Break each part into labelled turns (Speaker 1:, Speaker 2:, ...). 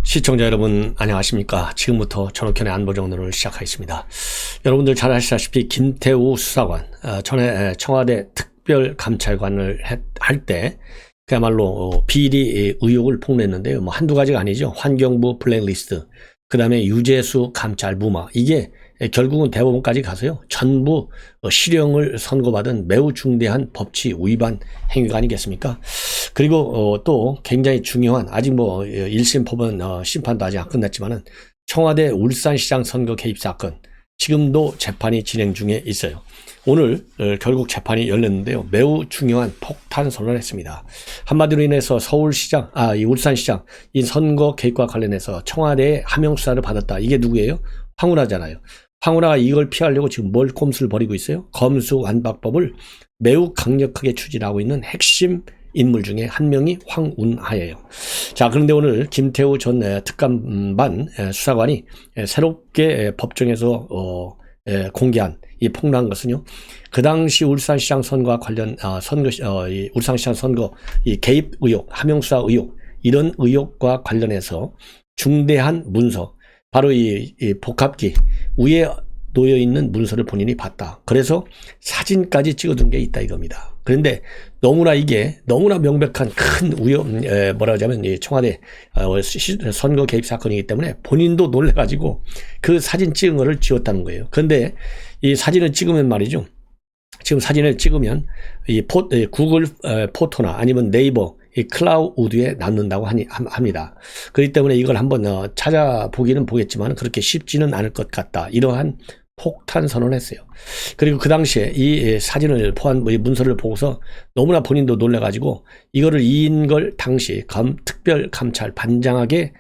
Speaker 1: 시청자 여러분 안녕하십니까. 지금부터 전옥현의 안보정론을 시작하겠습니다. 여러분들 잘 아시다시피 김태우 수사관 전에 청와대 특별감찰관을 할 때 그야말로 비리 의혹을 폭로했는데요. 뭐 한두 가지가 아니죠. 환경부 블랙리스트, 그 다음에 유재수 감찰 무마, 이게 결국은 대법원까지 가서요 전부 실형을 선고받은 매우 중대한 법치 위반 행위가 아니겠습니까? 그리고 또 굉장히 중요한, 아직 뭐 1심 법원 심판도 아직 안 끝났지만은 청와대 울산시장 선거 개입 사건, 지금도 재판이 진행 중에 있어요. 오늘 결국 재판이 열렸는데요. 매우 중요한 폭탄 선언을 했습니다. 한마디로 인해서 서울시장, 이 울산시장 이 선거 개입과 관련해서 청와대의 하명 수사를 받았다. 이게 누구예요? 황운하잖아요. 황운하가 이걸 피하려고 지금 뭘 꼼수를 벌이고 있어요? 검수완박법을 매우 강력하게 추진하고 있는 핵심 인물 중에 한 명이 황운하예요. 자, 그런데 오늘 김태우 전 특감반 수사관이 새롭게 법정에서 공개한 이 폭로한 것은요, 그 당시 울산시장 선거와 관련 이 울산시장 선거 이 개입 의혹, 하명수사 의혹, 이런 의혹과 관련해서 중대한 문서, 바로 이 복합기 위에 놓여 있는 문서를 본인이 봤다. 그래서 사진까지 찍어둔 게 있다 이겁니다. 그런데 너무나 이게 너무나 명백한 큰 뭐라 하자면 이 청와대 선거 개입 사건이기 때문에 본인도 놀래가지고 그 사진 찍은 거를 지웠다는 거예요. 그런데 이 사진을 찍으면 말이죠. 지금 사진을 찍으면 이 구글 포토나 아니면 네이버 이 클라우드에 남는다고 합니다. 그렇기 때문에 이걸 한번 찾아보기는 보겠지만 그렇게 쉽지는 않을 것 같다. 이러한 폭탄 선언을 했어요. 그리고 그 당시에 이 사진을 포함 이 문서를 보고서 너무나 본인도 놀래가지고 이거를 이인걸 당시 특별감찰 반장에게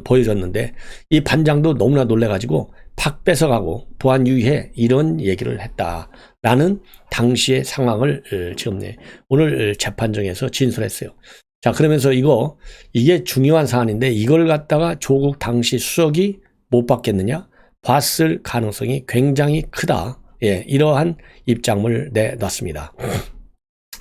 Speaker 1: 보여줬는데 이 반장도 너무나 놀래가지고 팍 뺏어가고 보안 유의해 이런 얘기를 했다라는 당시의 상황을 지금 오늘 재판정에서 진술했어요. 자, 그러면서 이게 중요한 사안인데 이걸 갖다가 조국 당시 수석이 못 받겠느냐? 봤을 가능성이 굉장히 크다. 예, 이러한 입장을 내놨습니다.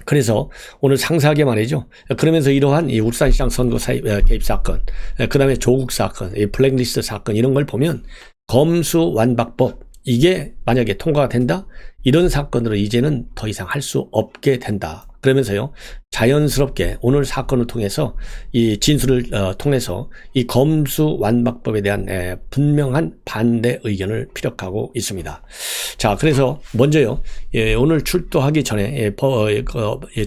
Speaker 1: 그래서 오늘 상세하게 말이죠. 그러면서 이러한 이 울산시장 선거 개입 사건, 그 다음에 조국 사건, 이 블랙리스트 사건 이런 걸 보면 검수완박법, 이게 만약에 통과가 된다? 이런 사건들을 이제는 더 이상 할 수 없게 된다. 그러면서요, 자연스럽게 오늘 사건을 통해서 이 진술을 통해서 이 검수완박법에 대한 분명한 반대 의견을 피력하고 있습니다. 자, 그래서 먼저요, 오늘 출두하기 전에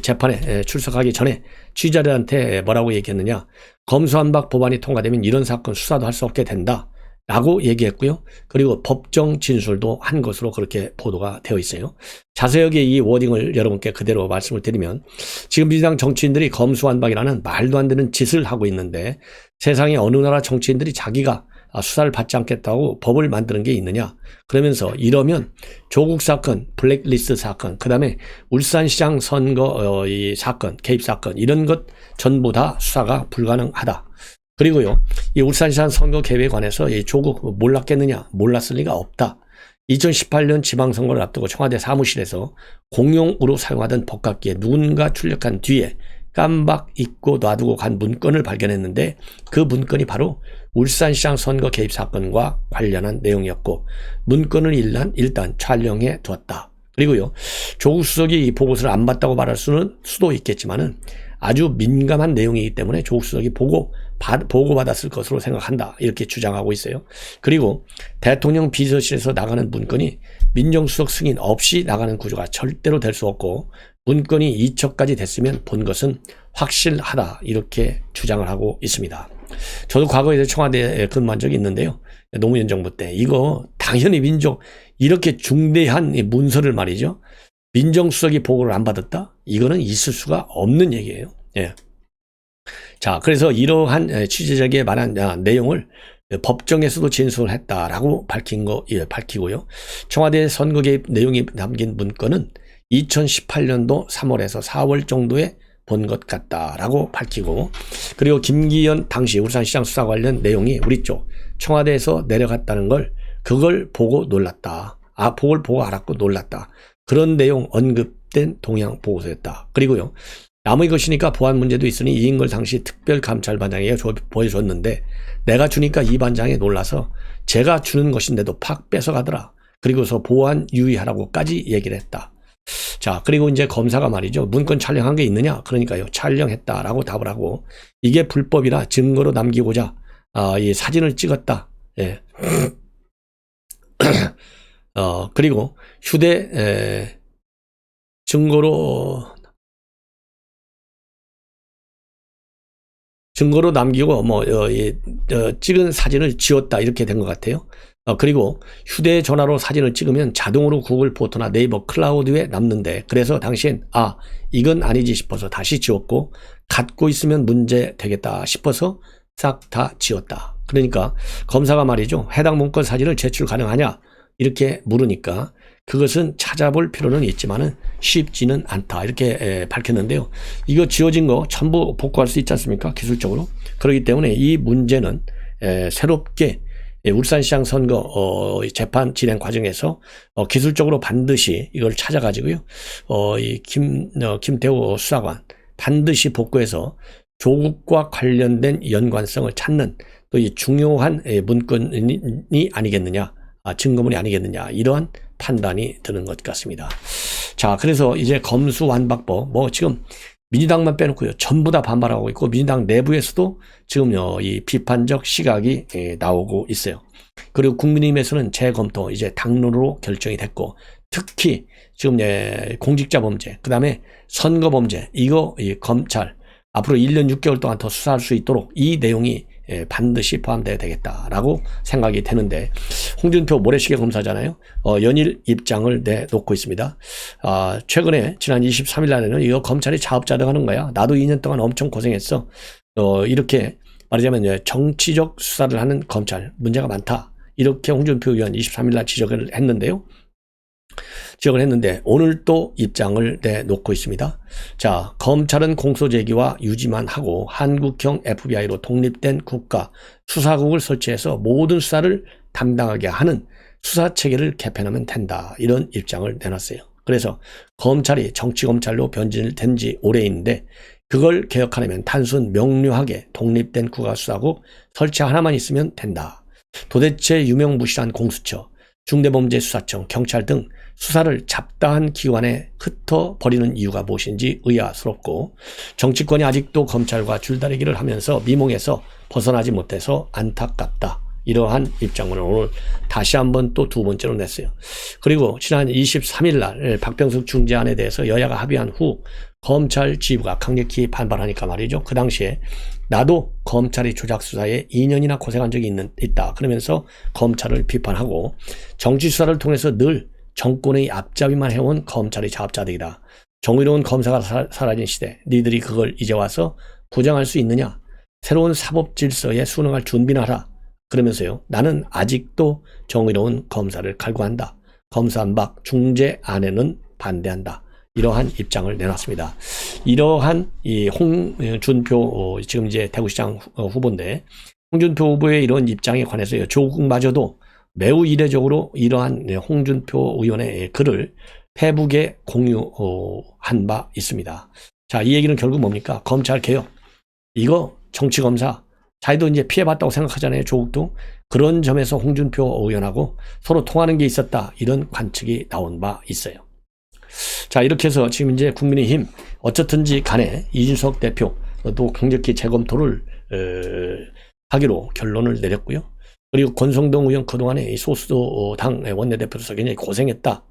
Speaker 1: 재판에 출석하기 전에 취재자들한테 뭐라고 얘기했느냐? 검수완박 법안이 통과되면 이런 사건 수사도 할 수 없게 된다 라고 얘기했고요. 그리고 법정 진술도 한 것으로 그렇게 보도가 되어 있어요. 자세하게 이 워딩을 여러분께 그대로 말씀을 드리면, 지금 민주당 정치인들이 검수완박이라는 말도 안 되는 짓을 하고 있는데 세상에 어느 나라 정치인들이 자기가 수사를 받지 않겠다고 법을 만드는 게 있느냐? 그러면서 이러면 조국 사건, 블랙리스트 사건, 그 다음에 울산시장 선거 이 사건, 개입 사건 이런 것 전부 다 수사가 불가능하다. 그리고요, 이 울산시장 선거 개입에 관해서 이 조국 몰랐겠느냐? 몰랐을 리가 없다. 2018년 지방선거를 앞두고 청와대 사무실에서 공용으로 사용하던 복합기에 누군가 출력한 뒤에 깜박 잊고 놔두고 간 문건을 발견했는데 그 문건이 바로 울산시장 선거 개입 사건과 관련한 내용이었고 문건을 일단 촬영해 두었다. 그리고요, 조국 수석이 이 보고서를 안 봤다고 말할 수도 있겠지만은 아주 민감한 내용이기 때문에 조국 수석이 보고받았을 것으로 생각한다. 이렇게 주장하고 있어요. 그리고 대통령 비서실에서 나가는 문건이 민정수석 승인 없이 나가는 구조가 절대로 될 수 없고 문건이 이첩까지 됐으면 본 것은 확실하다. 이렇게 주장을 하고 있습니다. 저도 과거에 청와대에 근무한 적이 있는데요. 노무현 정부 때 이거 당연히 이렇게 중대한 문서를 말이죠. 민정수석이 보고를 안 받았다? 이거는 있을 수가 없는 얘기예요. 예. 자, 그래서 이러한 취재자에게 말한 내용을 법정에서도 진술을 했다라고 밝히고요. 청와대 선거 개입 내용이 담긴 문건은 2018년도 3월에서 4월 정도에 본 것 같다라고 밝히고, 그리고 김기현 당시 울산시장 수사 관련 내용이 우리 쪽 청와대에서 내려갔다는 그걸 보고 놀랐다. 그걸 보고 알았고 놀랐다. 그런 내용 언급된 동향 보고서였다. 그리고요, 남의 것이니까 보안 문제도 있으니 이인 걸 당시 특별감찰반장에게 보여줬는데 내가 주니까 이 반장이 놀라서 제가 주는 것인데도 팍 뺏어가더라. 그리고서 보안 유의하라고까지 얘기를 했다. 자, 그리고 이제 검사가 말이죠. 문건 촬영한 게 있느냐? 그러니까요. 촬영했다라고 답을 하고 이게 불법이라 증거로 남기고자 이 사진을 찍었다. 예. 그리고 증거로 남기고 찍은 사진을 지웠다 이렇게 된 것 같아요. 그리고 휴대전화로 사진을 찍으면 자동으로 구글 포토나 네이버 클라우드에 남는데 그래서 당시엔 이건 아니지 싶어서 다시 지웠고 갖고 있으면 문제 되겠다 싶어서 싹 다 지웠다. 그러니까 검사가 말이죠. 해당 문건 사진을 제출 가능하냐 이렇게 물으니까 그것은 찾아볼 필요는 있지만은 쉽지는 않다 이렇게 밝혔는데요. 이거 지워진 거 전부 복구할 수 있지 않습니까? 기술적으로. 그렇기 때문에 이 문제는 새롭게 울산시장 선거 재판 진행 과정에서 기술적으로 반드시 이걸 찾아가지고요. 이 김태우 수사관 반드시 복구해서 조국과 관련된 연관성을 찾는 또 이 중요한 문건이 아니겠느냐, 증거물이 아니겠느냐 이러한 판단이 드는 것 같습니다. 자, 그래서 이제 검수완박법 지금 민주당만 빼놓고요 전부 다 반발하고 있고 민주당 내부에서도 지금 이 비판적 시각이 나오고 있어요. 그리고 국민의힘에서는 재검토 이제 당론으로 결정이 됐고 특히 지금 공직자 범죄 그다음에 선거 범죄 이거 이 검찰 앞으로 1년 6개월 동안 더 수사할 수 있도록 이 내용이 반드시 포함되어야 되겠다라고 생각이 되는데 홍준표 모래시계 검사잖아요. 연일 입장을 내놓고 있습니다. 최근에 지난 23일 날에는 이거 검찰이 자업자득 하는 거야. 나도 2년 동안 엄청 고생했어. 이렇게 말하자면 정치적 수사를 하는 검찰 문제가 많다. 이렇게 홍준표 의원 23일 날 지적을 했는데 오늘 또 입장을 내놓고 있습니다. 자, 검찰은 공소제기와 유지만 하고 한국형 FBI로 독립된 국가 수사국을 설치해서 모든 수사를 담당하게 하는 수사체계를 개편하면 된다. 이런 입장을 내놨어요. 그래서 검찰이 정치검찰로 변질된 지 오래인데 그걸 개혁하려면 단순 명료하게 독립된 국가수사국 설치 하나만 있으면 된다. 도대체 유명무실한 공수처, 중대범죄수사청, 경찰 등 수사를 잡다한 기관에 흩어버리는 이유가 무엇인지 의아스럽고 정치권이 아직도 검찰과 줄다리기를 하면서 미몽에서 벗어나지 못해서 안타깝다. 이러한 입장문을 오늘 다시 한번 또 두 번째로 냈어요. 그리고 지난 23일 날 박병석 중재안에 대해서 여야가 합의한 후 검찰 지휘부가 강력히 반발하니까 말이죠. 그 당시에 나도 검찰이 조작수사에 2년이나 고생한 적이 있다. 그러면서 검찰을 비판하고 정치수사를 통해서 늘 정권의 앞잡이만 해온 검찰이 자업자득이다. 정의로운 검사가 사라진 시대 니들이 그걸 이제 와서 부정할 수 있느냐. 새로운 사법질서에 순응할 준비나 하라. 그러면서요. 나는 아직도 정의로운 검사를 갈구한다. 검사안박 중재안에는 반대한다. 이러한 입장을 내놨습니다. 이러한 이 홍준표 지금 이제 대구시장 후보인데 홍준표 후보의 이런 입장에 관해서요. 조국마저도 매우 이례적으로 이러한 홍준표 의원의 글을 페북에 공유한 바 있습니다. 자, 이 얘기는 결국 뭡니까? 검찰 개혁. 이거 정치검사 자기도 이제 피해봤다고 생각하잖아요. 조국도. 그런 점에서 홍준표 의원하고 서로 통하는 게 있었다. 이런 관측이 나온 바 있어요. 자, 이렇게 해서 지금 이제 국민의힘 어쨌든지 간에 이준석 대표도 강력히 재검토를 하기로 결론을 내렸고요. 그리고 권성동 의원 그동안에 소수당 원내대표로서 굉장히 고생했다.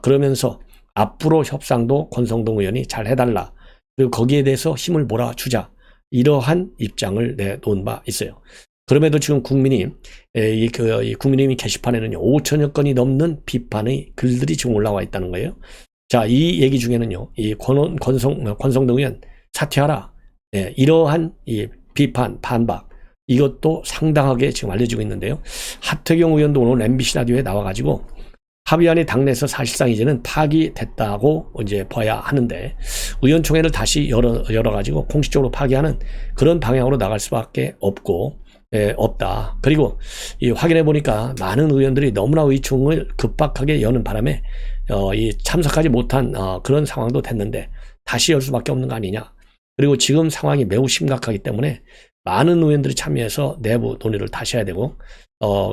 Speaker 1: 그러면서 앞으로 협상도 권성동 의원이 잘 해달라. 그리고 거기에 대해서 힘을 몰아주자. 이러한 입장을 내놓은 바 있어요. 그럼에도 지금 국민의힘 게시판에는 5천여 건이 넘는 비판의 글들이 지금 올라와 있다는 거예요. 자, 이 얘기 중에는요, 이 권성동 의원 사퇴하라. 이러한 이 비판, 반박, 이것도 상당하게 지금 알려지고 있는데요. 하태경 의원도 오늘 MBC 라디오에 나와가지고 합의안이 당내에서 사실상 이제는 파기됐다고 이제 봐야 하는데 의원총회를 다시 열어가지고 공식적으로 파기하는 그런 방향으로 나갈 수밖에 없다. 그리고 확인해 보니까 많은 의원들이 너무나 의총을 급박하게 여는 바람에 참석하지 못한 그런 상황도 됐는데 다시 열 수밖에 없는 거 아니냐. 그리고 지금 상황이 매우 심각하기 때문에 많은 의원들이 참여해서 내부 논의를 다시 해야 되고,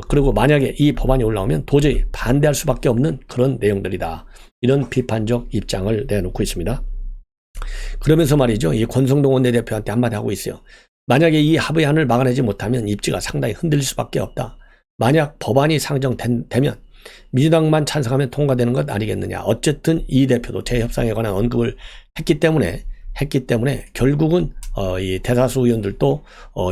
Speaker 1: 그리고 만약에 이 법안이 올라오면 도저히 반대할 수밖에 없는 그런 내용들이다. 이런 비판적 입장을 내놓고 있습니다. 그러면서 말이죠. 이 권성동 원내대표한테 한마디 하고 있어요. 만약에 이 합의안을 막아내지 못하면 입지가 상당히 흔들릴 수밖에 없다. 만약 법안이 상정되면 민주당만 찬성하면 통과되는 것 아니겠느냐. 어쨌든 이 대표도 재협상에 관한 언급을 했기 때문에 결국은 이 대다수 의원들도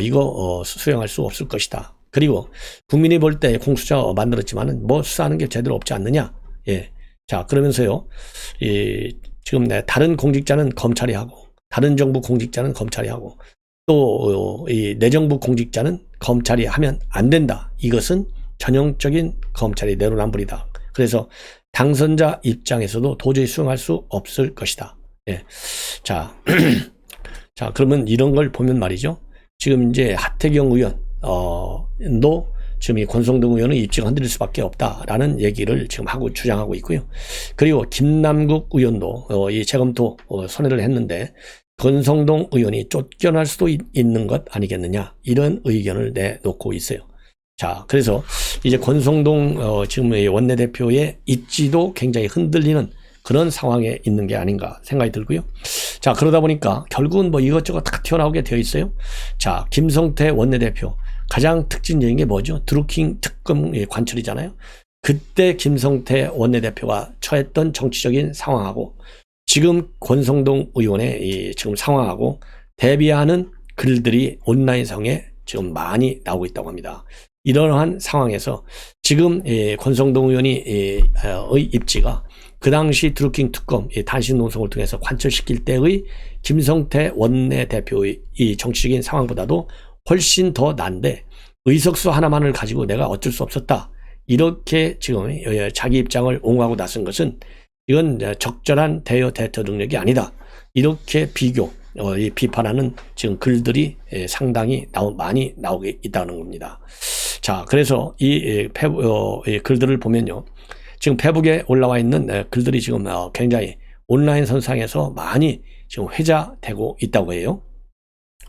Speaker 1: 이거 수용할 수 없을 것이다. 그리고 국민이 볼 때 공수처 만들었지만은 뭐 수사하는 게 제대로 없지 않느냐. 예. 자, 그러면서요. 지금 다른 공직자는 검찰이 하고, 다른 정부 공직자는 검찰이 하고, 또 이 내정부 공직자는 검찰이 하면 안 된다. 이것은 전형적인 검찰이 내로남불이다. 그래서 당선자 입장에서도 도저히 수용할 수 없을 것이다. 예. 자, 자, 그러면 이런 걸 보면 말이죠. 지금 이제 하태경 의원도 지금 이 권성동 의원은 입지가 흔들릴 수밖에 없다라는 얘기를 지금 하고 주장하고 있고요. 그리고 김남국 의원도 이 재검토 선회를 했는데 권성동 의원이 쫓겨날 수도 있는 것 아니겠느냐, 이런 의견을 내놓고 있어요. 자, 그래서 이제 권성동 지금 원내대표의 입지도 굉장히 흔들리는 그런 상황에 있는 게 아닌가 생각이 들고요. 자, 그러다 보니까 결국은 뭐 이것저것 다 튀어나오게 되어 있어요. 자, 김성태 원내대표 가장 특징적인 게 뭐죠? 드루킹 특검 관철이잖아요. 그때 김성태 원내대표가 처했던 정치적인 상황하고 지금 권성동 의원의 지금 상황하고 대비하는 글들이 온라인상에 지금 많이 나오고 있다고 합니다. 이러한 상황에서 지금 권성동 의원의 입지가 그 당시 드루킹 특검 단신 농성을 통해서 관철시킬 때의 김성태 원내대표의 이 정치적인 상황보다도 훨씬 더 난데 의석수 하나만을 가지고 내가 어쩔 수 없었다. 이렇게 지금 자기 입장을 옹호하고 나선 것은 이건 적절한 대여 대처 능력이 아니다. 이렇게 비판하는 지금 글들이 상당히 많이 나오게 있다는 겁니다. 자, 그래서 이 글들을 보면요. 지금 페북에 올라와 있는 글들이 지금 굉장히 온라인 선상에서 많이 지금 회자되고 있다고 해요.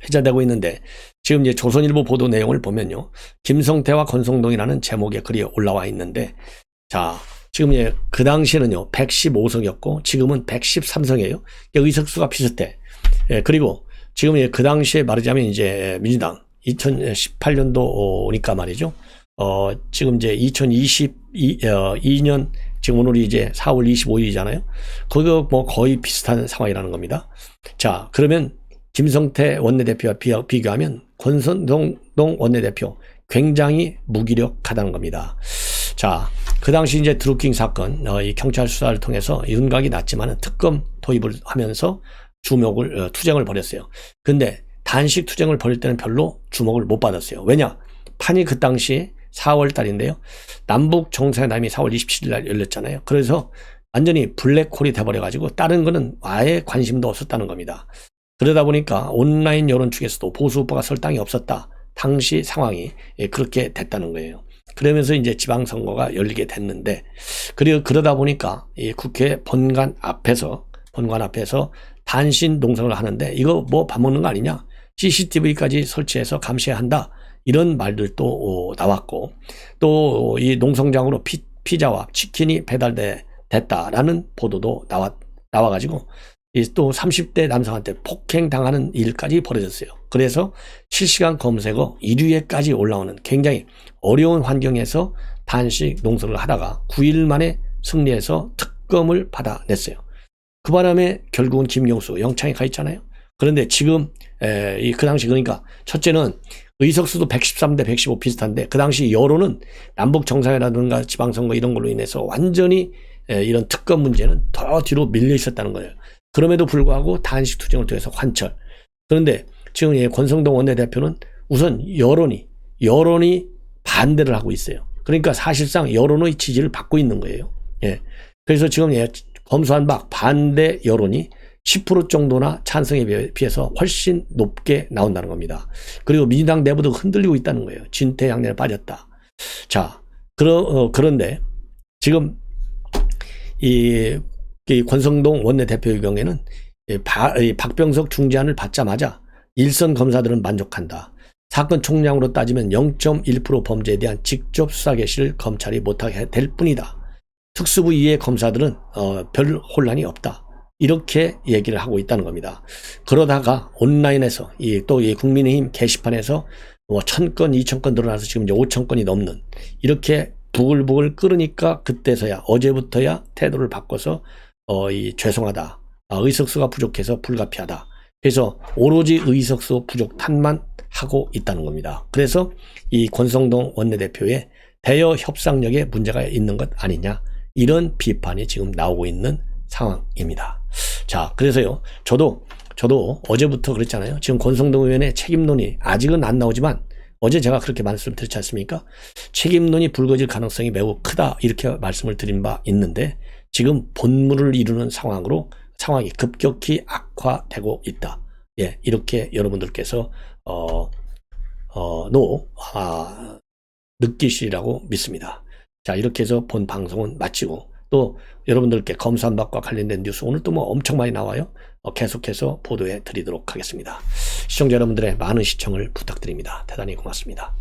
Speaker 1: 회자되고 있는데 지금 이제 조선일보 보도 내용을 보면요. 김성태와 권성동이라는 제목의 글이 올라와 있는데, 자, 지금 그 당시에는요 115석이었고 지금은 113석이에요. 의석수가 비슷해. 그리고 지금 그 당시에 말하자면 이제 민주당 2018년도니까 말이죠. 지금 이제 2022년 지금 오늘이 이제 4월 25일이잖아요. 그거 뭐 거의 비슷한 상황이라는 겁니다. 자, 그러면 김성태 원내대표와 비교하면 권성동 원내대표 굉장히 무기력하다는 겁니다. 자, 그 당시 이제 드루킹 사건, 이 경찰 수사를 통해서 윤곽이 났지만 특검 도입을 하면서 투쟁을 벌였어요. 근데 단식 투쟁을 벌일 때는 별로 주목을 못 받았어요. 왜냐? 판이 그 당시 4월 달인데요. 남북 정상회담이 4월 27일 날 열렸잖아요. 그래서 완전히 블랙홀이 돼버려가지고 다른 거는 아예 관심도 없었다는 겁니다. 그러다 보니까 온라인 여론 측에서도 보수 우파가 설당이 없었다. 당시 상황이 그렇게 됐다는 거예요. 그러면서 이제 지방선거가 열리게 됐는데, 그리고 그러다 보니까 이 국회 본관 앞에서 단신 농성을 하는데 이거 뭐 밥 먹는 거 아니냐? CCTV까지 설치해서 감시해야 한다. 이런 말들도 나왔고, 또 이 농성장으로 피자와 치킨이 배달됐다라는 보도도 나와가지고 또 30대 남성한테 폭행당하는 일까지 벌어졌어요. 그래서 실시간 검색어 1위에까지 올라오는 굉장히 어려운 환경에서 단식 농성을 하다가 9일 만에 승리해서 특검을 받아냈어요. 그 바람에 결국은 김경수 영창에 가 있잖아요. 그런데 지금 그 당시 그러니까 첫째는 의석수도 113대 115 비슷한데 그 당시 여론은 남북 정상회담이라든가 지방선거 이런 걸로 인해서 완전히 이런 특검 문제는 더 뒤로 밀려 있었다는 거예요. 그럼에도 불구하고 단식 투쟁을 통해서 관철. 그런데 지금 권성동 원내대표는 우선 여론이 반대를 하고 있어요. 그러니까 사실상 여론의 지지를 받고 있는 거예요. 예. 그래서 지금 검수한 바 반대 여론이 10% 정도나 찬성에 비해서 훨씬 높게 나온다는 겁니다. 그리고 민주당 내부도 흔들리고 있다는 거예요. 진퇴양난에 빠졌다. 자, 그런데 지금 이 권성동 원내대표의 경우에는 이 박병석 중재안을 받자마자 일선 검사들은 만족한다. 사건 총량으로 따지면 0.1% 범죄에 대한 직접 수사 개시를 검찰이 못하게 될 뿐이다. 특수부 이외의 검사들은 별 혼란이 없다. 이렇게 얘기를 하고 있다는 겁니다. 그러다가 온라인에서 또 이 국민의힘 게시판에서 뭐 1000건, 2000건 늘어나서 지금 이제 5000건이 넘는 이렇게 부글부글 끓으니까 그때서야 어제부터야 태도를 바꿔서 죄송하다. 의석수가 부족해서 불가피하다. 그래서 오로지 의석수 부족 탓만 하고 있다는 겁니다. 그래서 이 권성동 원내대표의 대여 협상력에 문제가 있는 것 아니냐, 이런 비판이 지금 나오고 있는 상황입니다. 자, 그래서요, 저도 어제부터 그랬잖아요. 지금 권성동 의원의 책임론이 아직은 안 나오지만 어제 제가 그렇게 말씀드렸지 않습니까? 책임론이 불거질 가능성이 매우 크다, 이렇게 말씀을 드린 바 있는데 지금 본물을 이루는 상황이 급격히 악화되고 있다. 예, 이렇게 여러분들께서 느끼시리라고 믿습니다. 자, 이렇게 해서 본 방송은 마치고, 또 여러분들께 검수완박과 관련된 뉴스 오늘 또 뭐 엄청 많이 나와요. 계속해서 보도해 드리도록 하겠습니다. 시청자 여러분들의 많은 시청을 부탁드립니다. 대단히 고맙습니다.